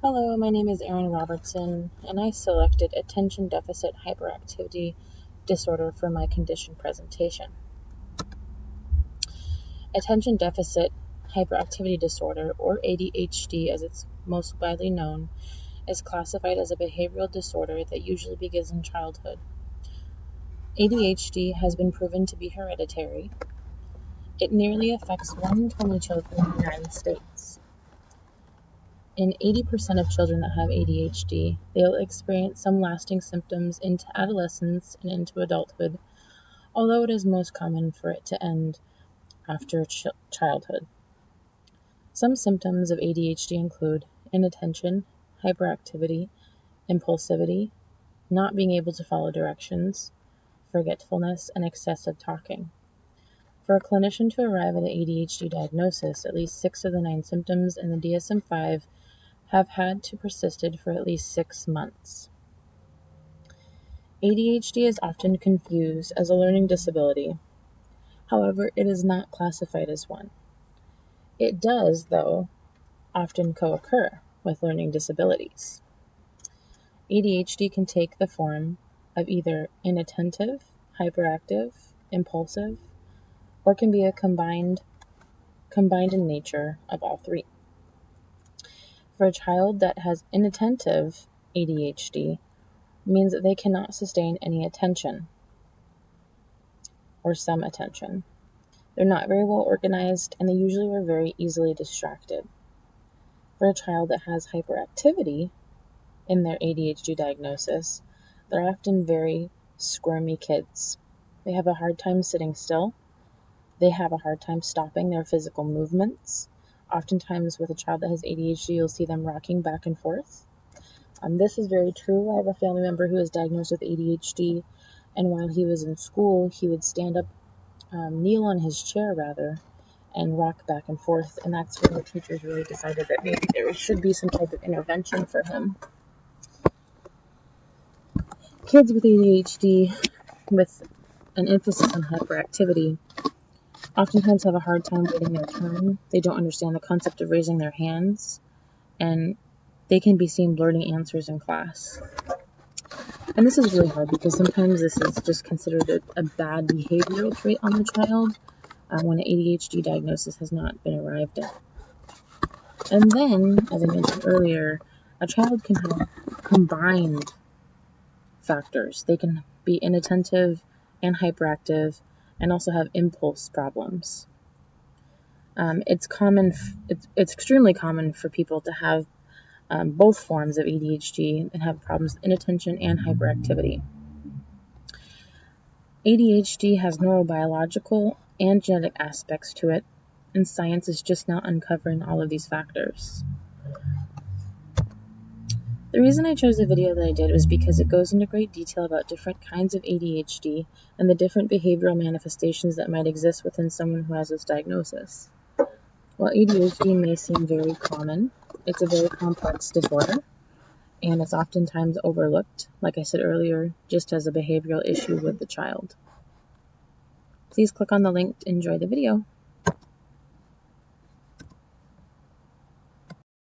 Hello, my name is Erin Robertson, and I selected Attention Deficit Hyperactivity Disorder for my condition presentation. Attention Deficit Hyperactivity Disorder, or ADHD as it's most widely known, is classified as a behavioral disorder that usually begins in childhood. ADHD has been proven to be hereditary. It nearly affects 1 in 20 children in the United States. In 80% of children that have ADHD, they'll experience some lasting symptoms into adolescence and into adulthood, although it is most common for it to end after childhood. Some symptoms of ADHD include inattention, hyperactivity, impulsivity, not being able to follow directions, forgetfulness, and excessive talking. For a clinician to arrive at an ADHD diagnosis, at least 6 of the 9 symptoms in the DSM-5 have had to persisted for at least 6 months. ADHD is often confused as a learning disability. However, it is not classified as one. It does, though, often co-occur with learning disabilities. ADHD can take the form of either inattentive, hyperactive, impulsive, or can be a combined in nature of all three. For a child that has inattentive ADHD, means that they cannot sustain any attention or some attention. They're not very well organized, and they usually are very easily distracted. For a child that has hyperactivity in their ADHD diagnosis, they're often very squirmy kids. They have a hard time sitting still. They have a hard time stopping their physical movements. Oftentimes with a child that has ADHD, you'll see them rocking back and forth. This is very true. I have a family member who was diagnosed with ADHD, and while he was in school, he would stand up, kneel on his chair rather, and rock back and forth, and that's when the teachers really decided that maybe there should be some type of intervention for him. Kids with ADHD, with an emphasis on hyperactivity, oftentimes have a hard time waiting their turn. They don't understand the concept of raising their hands, and they can be seen blurting answers in class. And this is really hard because sometimes this is just considered a bad behavioral trait on the child when an ADHD diagnosis has not been arrived at. And then, as I mentioned earlier, a child can have combined factors. They can be inattentive and hyperactive and also have impulse problems. It's extremely common for people to have both forms of ADHD and have problems with inattention and hyperactivity. ADHD has neurobiological and genetic aspects to it, and science is just now uncovering all of these factors. The reason I chose the video that I did was because it goes into great detail about different kinds of ADHD and the different behavioral manifestations that might exist within someone who has this diagnosis. While ADHD may seem very common, it's a very complex disorder, and it's oftentimes overlooked, like I said earlier, just as a behavioral issue with the child. Please click on the link to enjoy the video.